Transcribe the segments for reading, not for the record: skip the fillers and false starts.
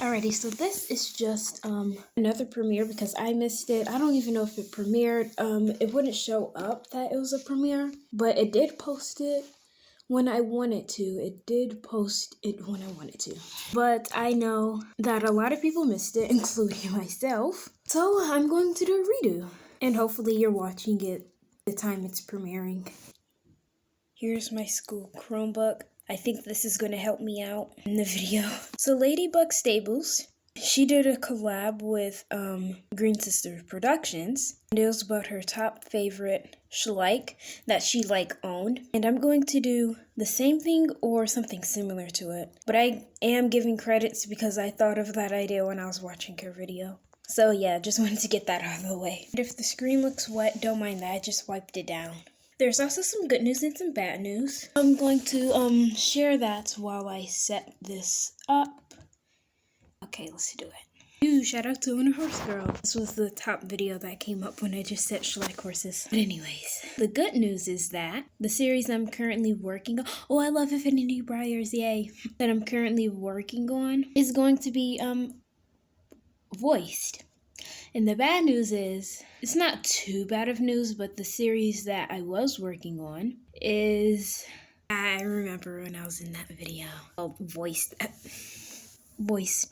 Alrighty, so this is just another premiere because I missed it. I don't even know if it premiered. It wouldn't show up that it was a premiere, but it did post it when I wanted to. It did post it when I wanted to. But I know that a lot of people missed it, including myself. So I'm going to do a redo. And hopefully you're watching it the time it's premiering. Here's my school Chromebook. I think this is going to help me out in the video. So Ladybug Stables, she did a collab with Green Sisters Productions. And it was about her top favorite Schleich that she owned. And I'm going to do the same thing or something similar to it. But I am giving credits because I thought of that idea when I was watching her video. So yeah, just wanted to get that out of the way. And if the screen looks wet, don't mind that, I just wiped it down. There's also some good news and some bad news. I'm going to share that while I set this up. Okay, let's do it. Ooh, shout out to Una Horse Girl. This was the top video that came up when I just set Schleich horses. But anyways, the good news is that the series I'm currently working on, oh, I love Infinity Briars, yay, that I'm currently working on is going to be voiced. And the bad news is, it's not too bad of news, but the series that I was working on is, I remember when I was in that video, voiced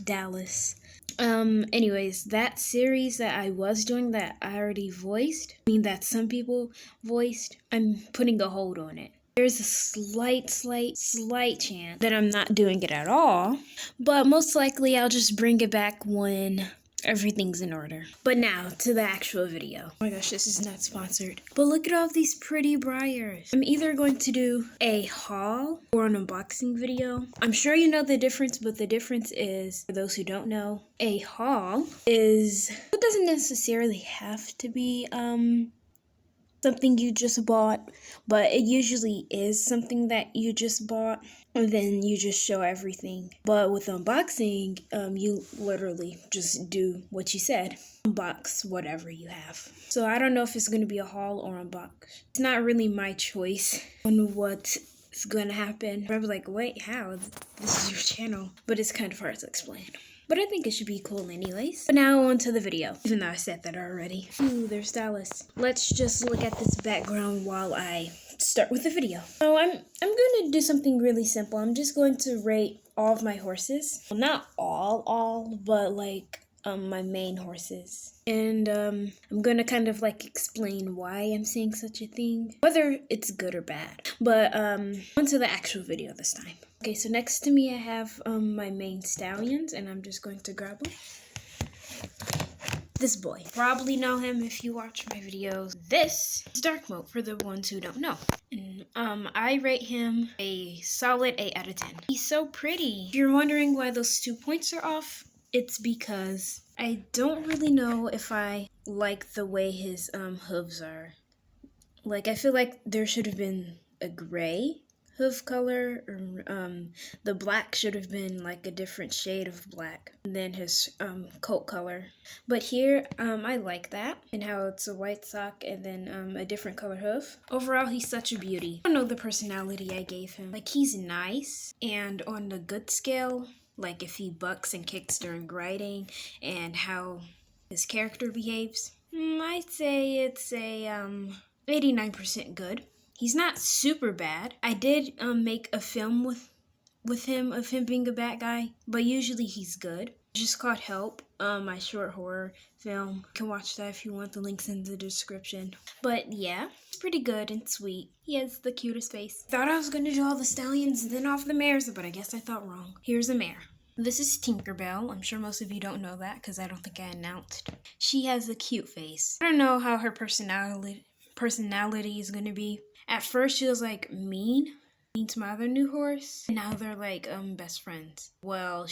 Dallas. Anyways, that series that I was doing that I already voiced, that some people voiced, I'm putting a hold on it. There's a slight chance that I'm not doing it at all, but most likely I'll just bring it back when everything's in order. But now to the actual video. Oh my gosh, this is not sponsored. But look at all these pretty briars. I'm either going to do a haul or an unboxing video. I'm sure you know the difference, but the difference is, for those who don't know, a haul is, it doesn't necessarily have to be something you just bought, but it usually is something that you just bought, and then you just show everything. But with unboxing, you literally just do what you said. Unbox whatever you have. So I don't know if it's going to be a haul or unbox. It's not really my choice on what's going to happen. I'm like, wait, how? This is your channel. But it's kind of hard to explain. But I think it should be cool anyways. But now on to the video, even though I said that already. Ooh, there's Dallas. Let's just look at this background while I start with the video. So I'm going to do something really simple. I'm just going to rate all of my horses. Well, not all, but my main horses. And I'm going to kind of explain why I'm saying such a thing, whether it's good or bad. But on to the actual video this time. Okay, so next to me I have my main stallions, and I'm just going to grab them. This boy, probably know him if you watch my videos. This is Dark Mode for the ones who don't know. And I rate him a solid 8 out of 10. He's so pretty. If you're wondering why those 2 points are off, it's because I don't really know if I like the way his hooves are. I feel like there should have been a gray hoof color, or the black should have been a different shade of black than his coat color. But here, I like that, and how it's a white sock and then a different color hoof. Overall, he's such a beauty. I don't know the personality I gave him. He's nice, and on the good scale, if he bucks and kicks during riding and how his character behaves, I'd say it's a 89% good. He's not super bad. I did make a film with him of him being a bad guy, but usually he's good. It's just called Help, my short horror film. You can watch that if you want. The link's in the description. But yeah, it's pretty good and sweet. He has the cutest face. Thought I was going to do all the stallions and then off the mares, but I guess I thought wrong. Here's a mare. This is Tinkerbell. I'm sure most of you don't know that because I don't think I announced. She has a cute face. I don't know how her personality is going to be. At first she was mean to my other new horse, and now they're best friends. Well,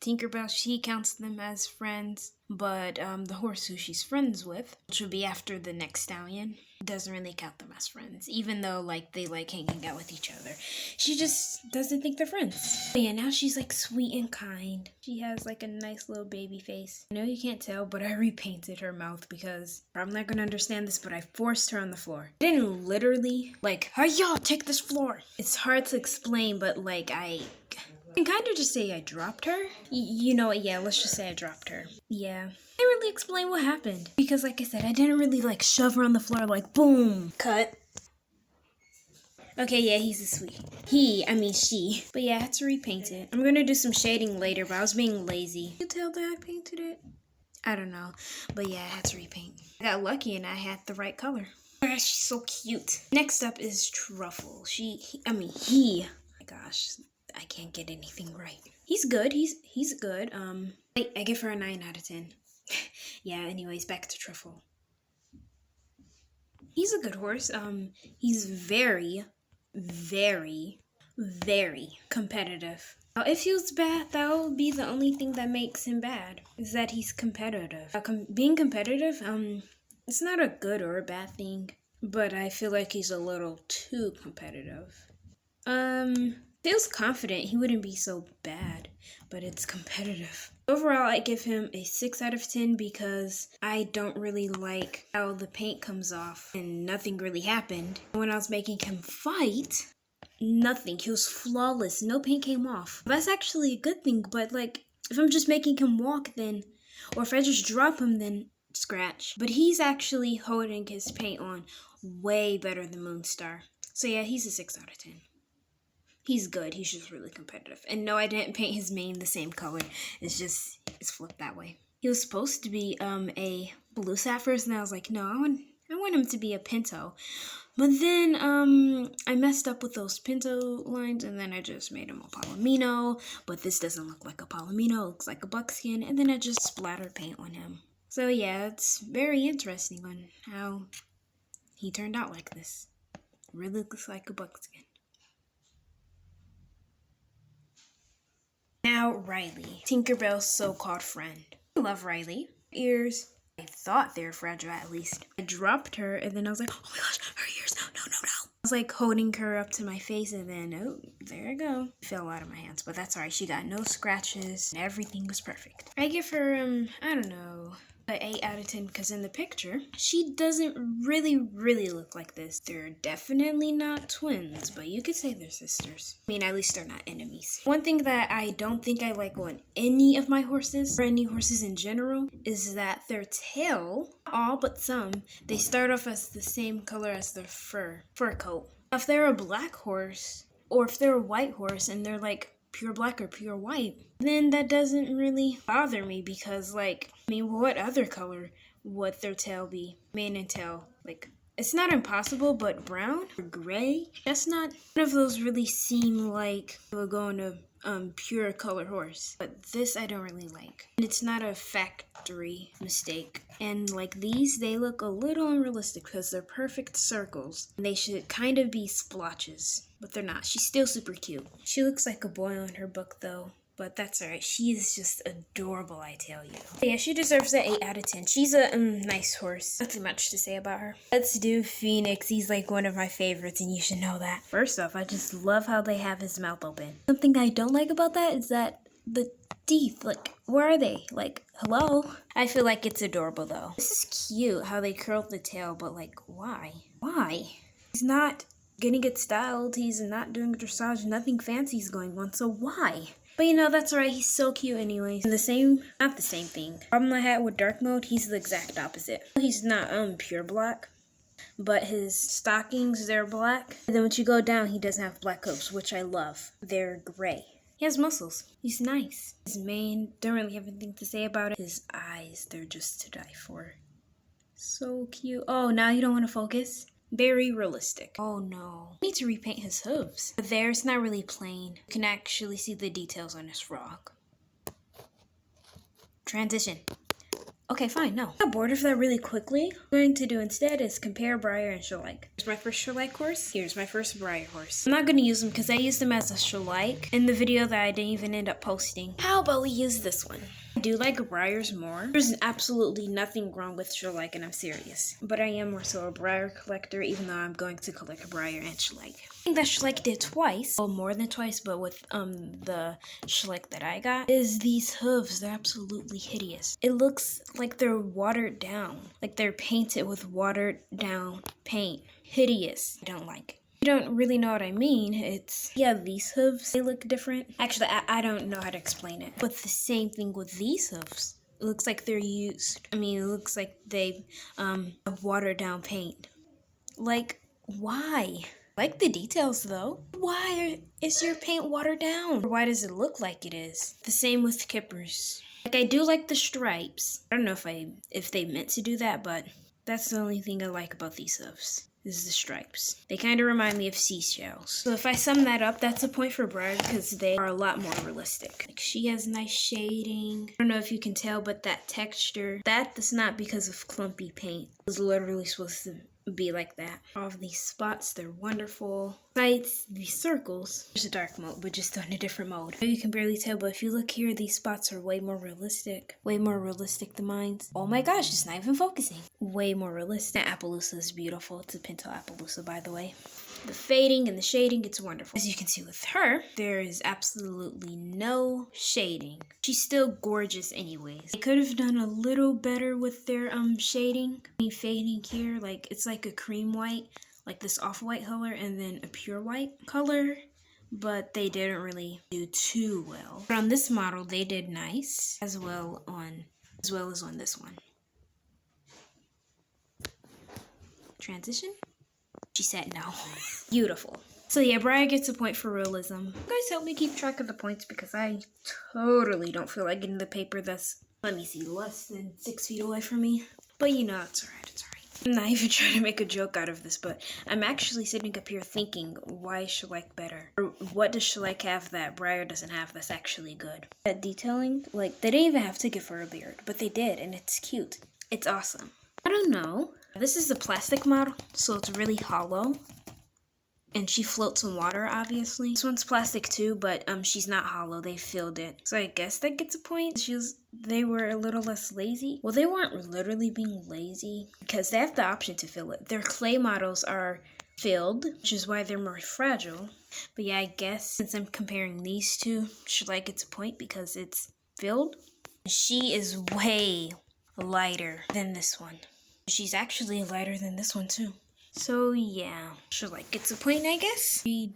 Tinkerbell, she counts them as friends, but the horse who she's friends with, which will be after the next stallion, doesn't really count them as friends, even though they hanging out with each other. She just doesn't think they're friends. But yeah, now she's sweet and kind. She has a nice little baby face. I know you can't tell, but I repainted her mouth because I'm not gonna understand this, but I forced her on the floor. I didn't literally hey y'all, take this floor. It's hard to explain, but I can kind of just say I dropped her. You know what? Yeah, let's just say I dropped her. Yeah. I didn't really explain what happened. Because like I said, I didn't really like shove her on the floor like boom. Cut. Okay, yeah, he's a sweetie. I mean she. But yeah, I had to repaint it. I'm gonna do some shading later, but I was being lazy. You tell that I painted it? I don't know. But yeah, I had to repaint. I got lucky and I had the right color. Oh my gosh, she's so cute. Next up is Truffle. He. Oh my gosh, I can't get anything right. He's good. He's good. I give her a 9 out of 10. Yeah, anyways, back to Truffle. He's a good horse. He's very, very, very competitive. Now, if he was bad, that would be the only thing that makes him bad, is that he's competitive. Being competitive, it's not a good or a bad thing, but I feel like he's a little too competitive. Feels confident, he wouldn't be so bad, but it's competitive. Overall, I give him a 6 out of 10 because I don't really like how the paint comes off and nothing really happened. When I was making him fight, nothing. He was flawless. No paint came off. That's actually a good thing, but like if I'm just making him walk then, or if I just drop him then scratch. But he's actually holding his paint on way better than Moonstar. So yeah, he's a 6 out of 10. He's good. He's just really competitive. And no, I didn't paint his mane the same color. It's flipped that way. He was supposed to be a Blue at first, and I was like, no, I want him to be a Pinto. But then I messed up with those Pinto lines, and then I just made him a Palomino. But this doesn't look like a Palomino. It looks like a buckskin. And then I just splattered paint on him. So yeah, it's very interesting on how he turned out like this. Really looks like a buckskin. Now, Riley, Tinkerbell's so-called friend. I love Riley. Ears, I thought they were fragile at least. I dropped her and then I was like, oh my gosh, her ears, no. I was like holding her up to my face and then, oh, there I go. It fell out of my hands, but that's alright. She got no scratches and everything was perfect. I give her, I don't know, an 8 out of 10 because in the picture, she doesn't really look like this. They're definitely not twins, but you could say they're sisters. I mean, at least they're not enemies. One thing that I don't think I like on any of my horses, or any horses in general, is that their tail, all but some, they start off as the same color as their fur coat. If they're a black horse, or if they're a white horse and they're like pure black or pure white, then that doesn't really bother me because what other color would their tail be? Mane and tail. Like, it's not impossible, but brown or gray, that's not, none of those really seem like it would go on a pure color horse. But this I don't really like. And it's not a factory mistake. And like these, they look a little unrealistic because they're perfect circles. And they should kind of be splotches, but they're not. She's still super cute. She looks like a boy on her book though. But that's alright. She is just adorable, I tell you. But yeah, she deserves an 8 out of 10. She's a nice horse. Nothing much to say about her. Let's do Phoenix. He's like one of my favorites, and you should know that. First off, I just love how they have his mouth open. Something I don't like about that is that the teeth, like, where are they? Like, hello? I feel like it's adorable, though. This is cute, how they curled the tail, but like, why? Why? He's not getting it styled. He's not doing dressage. Nothing fancy's going on, so why? But you know, that's alright, he's so cute anyways. Not the same thing. Problem I had with dark mode, he's the exact opposite. He's not pure black, but his stockings, they're black. And then once you go down, he doesn't have black hooves, which I love. They're gray. He has muscles. He's nice. His mane, don't really have anything to say about it. His eyes, they're just to die for. So cute. Oh, now you don't want to focus? Very realistic. Oh no. I need to repaint his hooves. But there, it's not really plain. You can actually see the details on his frog. Transition. Okay, fine, no. I got bored of that really quickly. What I'm going to do instead is compare Briar and Shalike. Here's my first Shalike horse. Here's my first Briar horse. I'm not going to use them because I used them as a Shalike in the video that I didn't even end up posting. How about we use this one? I do like Briars more. There's absolutely nothing wrong with Shalike, and I'm serious. But I am more so a Briar collector, even though I'm going to collect a Briar and Shalike. The thing that Shalike did twice, well, more than twice, but with the Shalike that I got, is these hooves. They're absolutely hideous. It looks like they're watered down. Like they're painted with watered down paint. Hideous. I don't like it. you don't really know what I mean, it's, yeah, these hooves, they look different. Actually, I don't know how to explain it. But the same thing with these hooves. It looks like they're used. I mean, it looks like they have watered down paint. Like, why? Like the details though. Why is your paint watered down? Or why does it look like it is? The same with Kippers. Like, I do like the stripes. I don't know if they meant to do that, but that's the only thing I like about these hooves. Is the stripes. They kind of remind me of seashells. So if I sum that up, that's a point for Briar because they are a lot more realistic. Like, she has nice shading. I don't know if you can tell, but that texture, that's not because of clumpy paint. It was literally supposed to be like that. All of these spots, they're wonderful. Besides these circles, there's a dark mode, but just on a different mode. You can barely tell, but if you look here, these spots are way more realistic. Way more realistic than mine. Oh my gosh, it's not even focusing. Way more realistic. That Appaloosa is beautiful. It's a Pinto Appaloosa, by the way. The fading and the shading, it's wonderful. As you can see with her, there is absolutely no shading. She's still gorgeous anyways. They could have done a little better with their shading. I mean, fading here, like it's like a cream white, like this off-white color, and then a pure white color. But they didn't really do too well. But on this model, they did nice, as well as on this one. Transition? She said no. Beautiful. So yeah, Briar gets a point for realism. You guys help me keep track of the points because I totally don't feel like getting the paper that's, let me see, less than 6 feet away from me. But you know, it's alright, it's alright. I'm not even trying to make a joke out of this, but I'm actually sitting up here thinking, why is Shellac better? Or what does Shellac have that Briar doesn't have that's actually good? That detailing, like, they didn't even have to give her a beard, but they did, and it's cute. It's awesome. I don't know. This is a plastic model, so it's really hollow. And she floats in water, obviously. This one's plastic too, but she's not hollow. They filled it. So I guess that gets a point. They were a little less lazy. Well, they weren't literally being lazy because they have the option to fill it. Their clay models are filled, which is why they're more fragile. But yeah, I guess since I'm comparing these two, Shellac gets a point because it's filled. She is way lighter than this one. She's actually lighter than this one too. So yeah, Shellac gets a point, I guess. We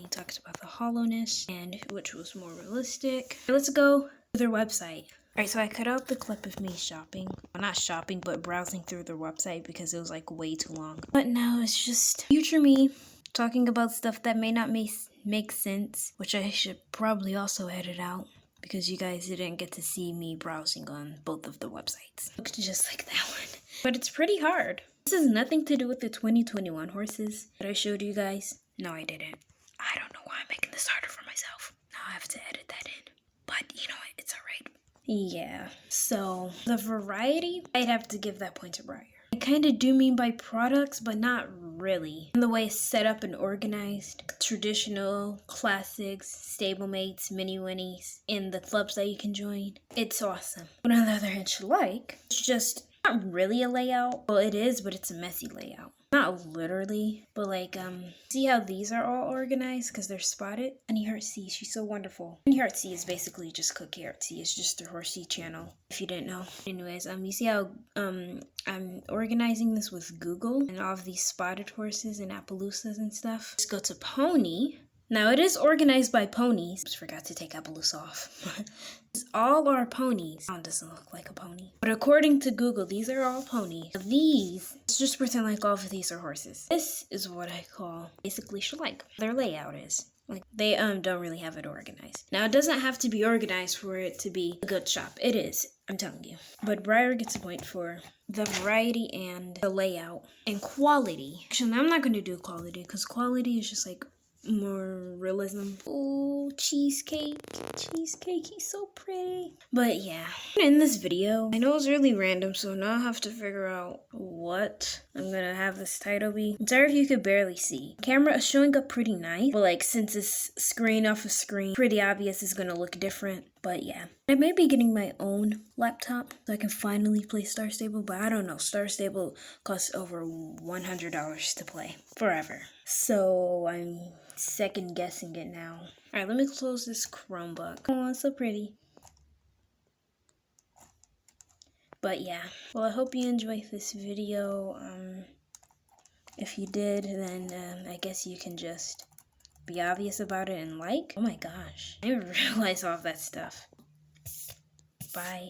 talked about the hollowness and which was more realistic. Let's go to their website. Alright, so I cut out the clip of me shopping. Well, not shopping, but browsing through their website because it was like way too long. But now it's just future me talking about stuff that may not make sense, which I should probably also edit out. Because you guys didn't get to see me browsing on both of the websites. Looks just like that one. But it's pretty hard. This has nothing to do with the 2021 horses that I showed you guys. No, I didn't. I don't know why I'm making this harder for myself. Now I have to edit that in. But you know what? It's alright. Yeah. So, the variety, I'd have to give that point to Briar. I kind of do mean by products, but not really. And the way it's set up and organized, traditional, classics, stablemates, mini-winnies, and the clubs that you can join, it's awesome. But on the other hand, Shellac, it's just not really a layout. Well, it is, but it's a messy layout. Not literally, but like, see how these are all organized because they're spotted? Honey Heartsea, she's so wonderful. Honey Heartsea is basically just Cookie Heartsea. It's just their horsey channel, if you didn't know. Anyways, you see how, I'm organizing this with Google and all of these spotted horses and Appaloosas and stuff. Let's go to Pony. Now, it is organized by ponies. Just forgot to take Appaloosa off. All are ponies. That one doesn't look like a pony. But according to Google, these are all ponies. These, let's just pretend like all of these are horses. This is what I call basically Shellac. Their layout is. Like, they don't really have it organized. Now, it doesn't have to be organized for it to be a good shop. It is, I'm telling you. But Briar gets a point for the variety and the layout and quality. Actually, I'm not going to do quality because quality is just like more realism. Oh, cheesecake. Cheesecake, he's so pretty. But yeah, in this video, I know it's really random, so now I have to figure out what I'm gonna have this title be. I'm sorry if you could barely see. Camera is showing up pretty nice, but like since it's screen off of screen, pretty obvious it's gonna look different. But yeah, I may be getting my own laptop so I can finally play Star Stable, but I don't know. Star Stable costs over $100 to play forever. So I'm second guessing it now. Alright, let me close this Chromebook. Oh, it's so pretty. But yeah, well, I hope you enjoyed this video. If you did, then I guess you can just be obvious about it and like. Oh my gosh, I didn't realize all of that stuff. Bye.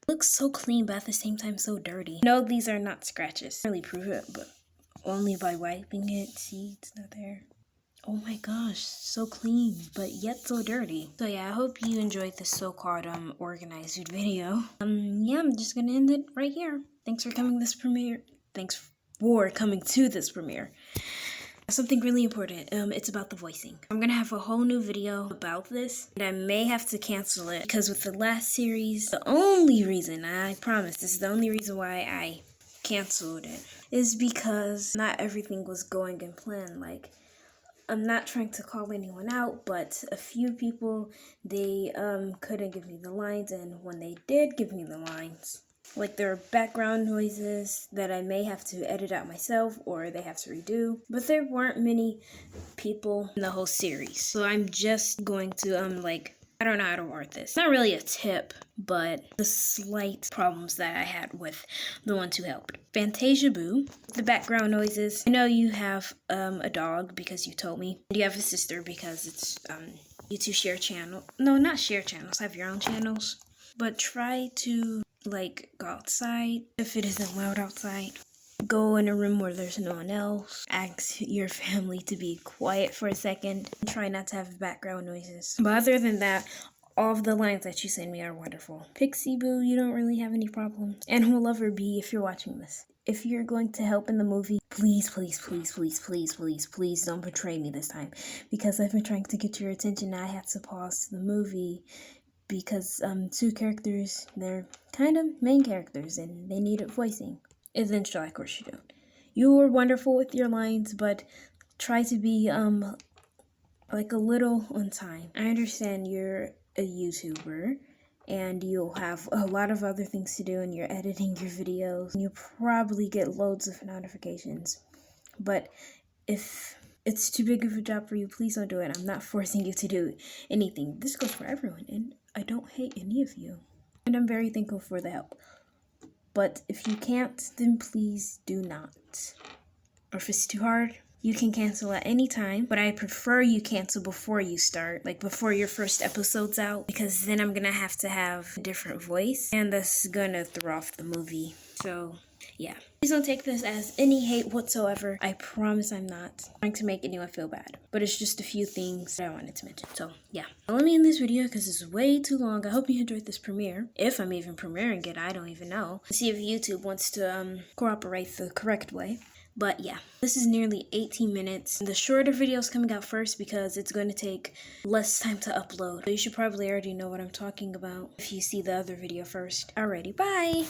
Looks so clean, but at the same time so dirty. No, these are not scratches. Really prove it, but only by wiping it. See, it's not there. Oh my gosh, so clean, but yet so dirty. So yeah, I hope you enjoyed this so-called organized video. Yeah, I'm just gonna end it right here. Thanks for coming to this premiere. Something really important. It's about the voicing. I'm gonna have a whole new video about this, and I may have to cancel it because with the last series, the only reason, I promise, this is the only reason why I canceled it, is because not everything was going in plan. Like, I'm not trying to call anyone out, but a few people, they couldn't give me the lines, and when they did give me the lines, like there are background noises that I may have to edit out myself or they have to redo, but there weren't many people in the whole series. So I'm just going to I don't know how to word this. Not really a tip, but the slight problems that I had with the ones who helped. Fantasia Boo, the background noises. I know you have a dog because you told me. You have a sister because it's you two share channel. No, not share channels. Have your own channels. But try to go outside if it isn't loud outside. Go in a room where there's no one else. Ask your family to be quiet for a second. Try not to have background noises. But other than that, all of the lines that you send me are wonderful. Pixie Boo, you don't really have any problems. And who will ever be if you're watching this. If you're going to help in the movie, please, please, please, please, please, please, please don't betray me this time. Because I've been trying to get your attention. I had to pause the movie because two characters, they're kind of main characters and they needed voicing. Eventually, of course you don't. You were wonderful with your lines, but try to be a little on time. I understand you're a YouTuber and you'll have a lot of other things to do and you're editing your videos. You'll probably get loads of notifications. But if it's too big of a job for you, please don't do it. I'm not forcing you to do anything. This goes for everyone, and I don't hate any of you. And I'm very thankful for the help. But if you can't, then please do not. Or if it's too hard, you can cancel at any time. But I prefer you cancel before you start, before your first episode's out. Because then I'm gonna have to have a different voice. And that's gonna throw off the movie. So, yeah. Please don't take this as any hate whatsoever. I promise I'm not trying to make anyone feel bad. But it's just a few things that I wanted to mention. So, yeah. Let me end this video because it's way too long. I hope you enjoyed this premiere. If I'm even premiering it, I don't even know. See if YouTube wants to cooperate the correct way. But yeah, this is nearly 18 minutes. The shorter video is coming out first because it's going to take less time to upload. So you should probably already know what I'm talking about if you see the other video first. Alrighty, bye!